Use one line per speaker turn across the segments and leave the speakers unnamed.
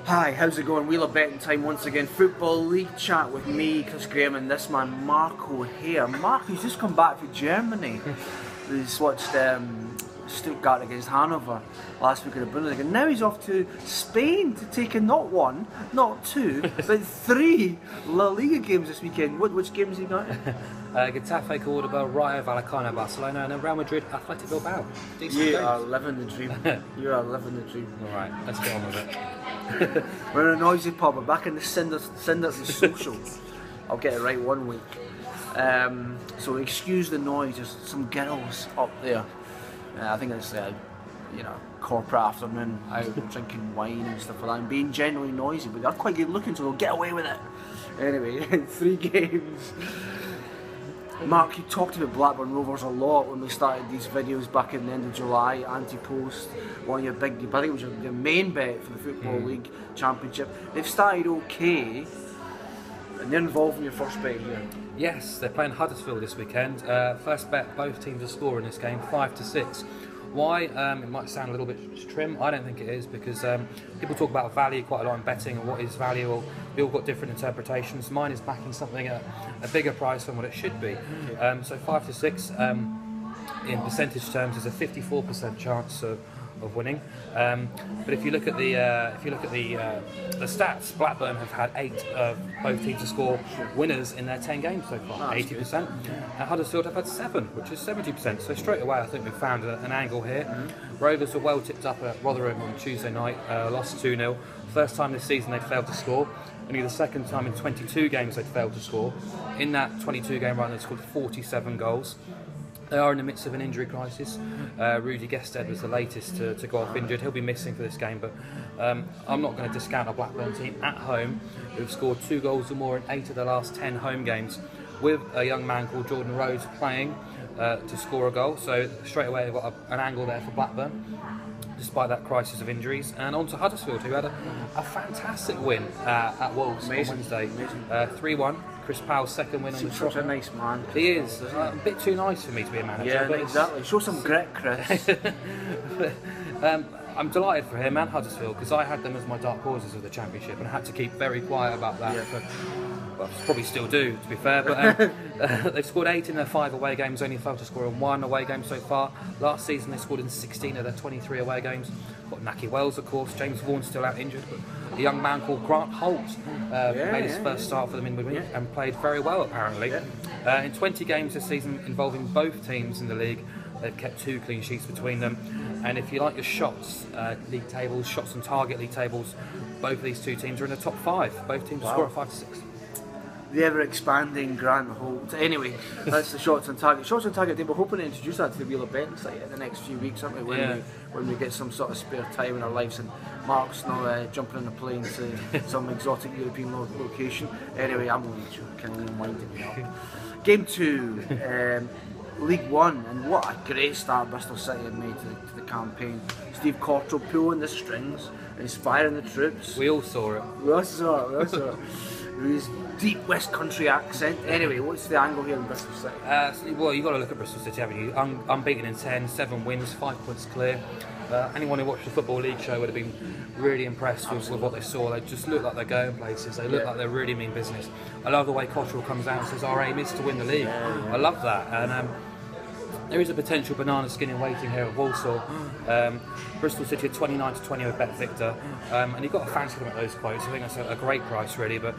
Hi, how's it going? Wheeler betting time once again. Football League chat with me, Chris Graham, and this man, Marco here. Mark, who's just come back from Germany. He's watched Stuttgart against Hanover last week in the Bundesliga. Now he's off to Spain to take in not one, not two, but three La Liga games this weekend. Which games he got?
Getafe, Cordoba, Rayo Vallecano, Barcelona, and then Real Madrid, Athletic Bilbao. Decent
You
games.
are living the dream. You are living the dream.
Alright, let's get on with it.
We're in a noisy pub. We're back in the cinders and socials. I'll get it right one week. So excuse the noise. There's some girls up there. I think it's corporate afternoon out drinking wine and stuff like that, and being generally noisy. But they're quite good looking, so they'll get away with it. Anyway, 3 games. Mark, you talked about Blackburn Rovers a lot when we started these videos back in the end of July, anti-post, one of your big, I think it was your main bet for the Football League Championship. They've started okay, and they're involved in your first bet here.
Yes, they're playing Huddersfield this weekend. First bet, both teams to score in this game, 5-6. Why? It might sound a little bit trim. I don't think it is, because people talk about value quite a lot in betting and what is value. Well, we all got different interpretations. Mine is backing something at a bigger price than what it should be. So 5-6 in percentage terms is a 54% chance of winning. But if you look at the stats, Blackburn have had 8 of both teams to score winners in their 10 games so far, 80%. Huddersfield have had 7, which is 70%. So straight away, I think we've found an angle here. Rovers were well tipped up at Rotherham on Tuesday night, lost 2-0. First time this season they'd failed to score. Only the second time in 22 games they'd failed to score. In that 22-game run, they'd scored 47 goals. They are in the midst of an injury crisis. Rudy Gested was the latest to go off injured. He'll be missing for this game, but I'm not going to discount a Blackburn team at home who've scored 2 goals or more in 8 of the last 10 home games, with a young man called Jordan Rhodes playing to score a goal. So straight away they've got an angle there for Blackburn, despite that crisis of injuries. And on to Huddersfield, who had a fantastic win at Wolves on Wednesday. 3-1. Chris Powell's second win on the trot.
Such a nice man.
He is. A bit too nice for me to be a manager.
Yeah,
but
exactly. Show some grit, Chris.
I'm delighted for him and Huddersfield, because I had them as my dark horses of the Championship and I had to keep very quiet about that.
Yeah.
Well, probably still do, to be fair, but they've scored 8 in their 5 away games, only failed to score in 1 away game so far. Last season they scored in 16 of their 23 away games. Got Naki Wells, of course. James Vaughan's still out injured, but a young man called Grant Holt made his first start for them in midweek and played very well, apparently. In 20 games this season involving both teams in the league, they've kept 2 clean sheets between them. And if you like your shots league tables, shots on target league tables, both of these 2 teams are in the top 5. Both teams score at 5-6.
The ever-expanding Grant Holt. Anyway, that's the shots on target. Shots on target, we're hoping to introduce that to the Wheeler betting site in the next few weeks, aren't we? When we get some sort of spare time in our lives and Mark's not jumping on a plane to some exotic European location. Anyway, I'm only joking, I'm winding me up. Game 2, League 1, and what a great start Bristol City have made to the campaign. Steve Cottrell pulling the strings, inspiring the troops.
We all saw it.
We all saw it. With his deep West Country accent. Anyway, what's the angle here in Bristol City?
Well, you've got to look at Bristol City, haven't you? Unbeaten in 10, 7 wins, 5 points clear. Anyone who watched the Football League show would have been really impressed with what they saw. They just look like they're going places. They look like they really mean business. I love the way Cottrell comes out and says our aim is to win the league. I love that. And there is a potential banana skin in waiting here at Walsall. Bristol City at 29-20 with Bet Victor, and you've got to fancy them at those quotes. I think that's a great price, really. But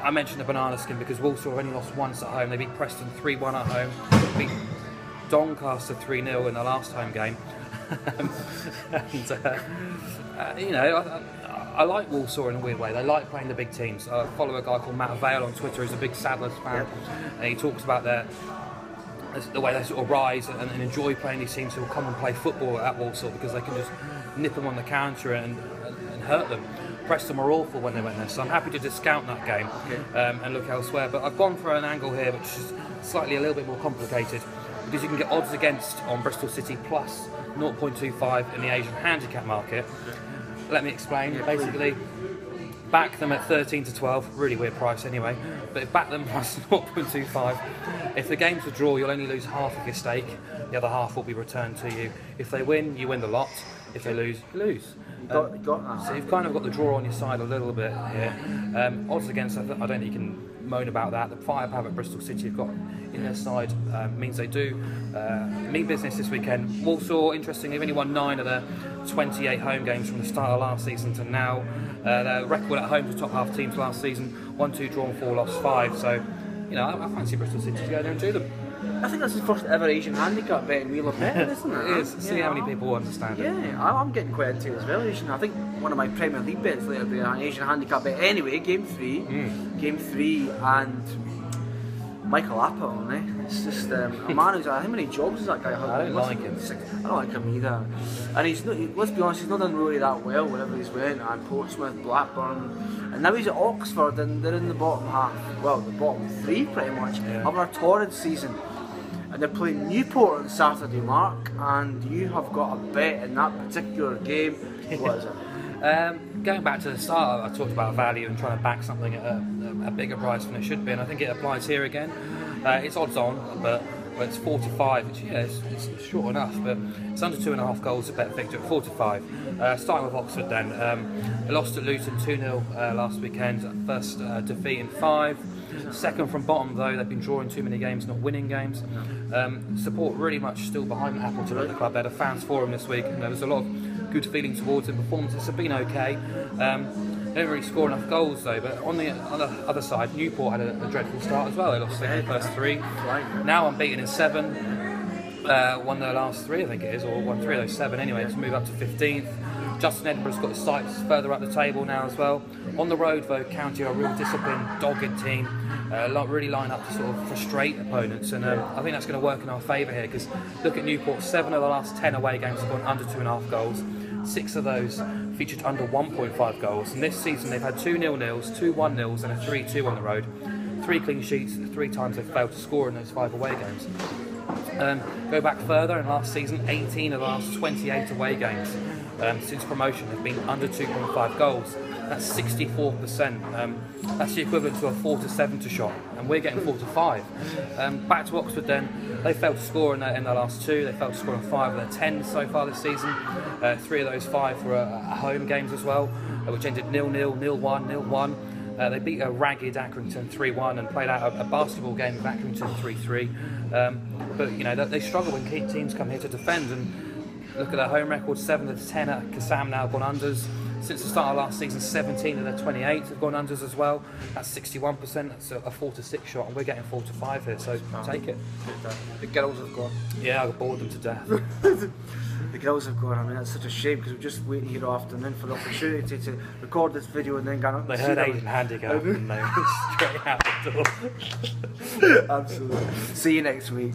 I mentioned the banana skin because Walsall have only lost once at home. They beat Preston 3-1 at home, beat Doncaster 3-0 in the last home game. I like Walsall in a weird way. They like playing the big teams. I follow a guy called Matt Vale on Twitter. He's a big Sadler's fan, and he talks about the way they sort of rise and enjoy playing these teams who will come and play football at Walsall because they can just nip them on the counter and hurt them. Preston were awful when they went there, so I'm happy to discount that game and look elsewhere. But I've gone for an angle here which is slightly a little bit more complicated, because you can get odds against on Bristol City plus 0.25 in the Asian handicap market. Let me explain. Basically, back them at 13-12, really weird price anyway, but back them plus 0.25. If the game's a draw, you'll only lose half of your stake, the other half will be returned to you. If they win, you win the lot. If they lose, you lose.
You got that.
So you've kind of got the draw on your side a little bit here. Odds against, I don't think you can moan about that. The firepower at Bristol City have got in their side means they do mean business this weekend. Walsall, interestingly, have only won 9 of their 28 home games from the start of last season to now. Their record at home to top half teams last season: 1-2 drawn, 4 lost, 5. So, you know, I fancy Bristol City to go there and do them.
I think that's the first ever Asian handicap bet in Wheel of Bet, isn't it?
It is. See how many people understand it.
Yeah, I'm getting quite into it as well. Asian. I think one of my Premier League bets later will be an Asian handicap bet. Anyway, game 3, and Michael Appleton, eh? It's just a man who's, how many jobs has that guy had?
I don't like him.
I don't like him either. And he's not, let's be honest, he's not done really that well wherever he's went. And Portsmouth, Blackburn, and now he's at Oxford, and they're in the bottom half. Well, the bottom 3 pretty much. Having a torrid season. And they're playing Newport on Saturday, Mark, and you have got a bet in that particular game. What is it?
Going back to the start, I talked about value and trying to back something at a bigger price than it should be, and I think it applies here again. It's odds on, but it's 4-5, which it's short enough, but it's under 2.5 goals to bet Victor at 4-5. Starting with Oxford then, they lost at Luton 2-0 last weekend, first defeat in 5. Second from bottom though, they've been drawing too many games, not winning games. Support really much still behind Appleton at the club. They had a fans forum this week, and there was a lot of good feeling towards him. Performances have been okay. They didn't really score enough goals though, but on the other side, Newport had a dreadful start as well. They lost their first 3. Now unbeaten in 7. Won their last 3, I think it is, or won 3 of those 7 anyway, to move up to 15th. Justin Edinburgh's got his sights further up the table now as well. On the road though, County are a real disciplined, dogged team. Really line up to sort of frustrate opponents, and I think that's going to work in our favour here, because look at Newport, 7 of the last 10 away games have gone under 2.5 goals. 6 of those featured under 1.5 goals, and this season they've had 2 0-0s, 2 1-0s and a 3-2 on the road. 3 clean sheets, 3 times they've failed to score in those 5 away games. Go back further, in last season 18 of the last 28 away games since promotion have been under 2.5 goals. That's 64%. That's the equivalent to a 4-7 to shot, and we're getting 4-5. Back to Oxford then, they failed to score in their last 2. They failed to score in 5 of their 10 so far this season. 3 of those 5 were home games as well, which ended 0-0, 0-1, 0-1. They beat a ragged Accrington 3-1 and played out a basketball game with Accrington 3-3. But you know, they struggle when teams come here to defend, and look at their home record: 7 of the 10 at Kassam now have gone unders. Since the start of last season, 17 of their 28 have gone unders as well. That's 61%. That's a 4-6 shot, and we're getting 4-5 here. So take it.
The girls have gone.
Yeah, I bored them to death.
The girls have gone. I mean, that's such a shame, because we're just waiting here all afternoon for the opportunity to record this video and then go up.
They heard Asian handicap and they went straight out the door.
Absolutely. See you next week.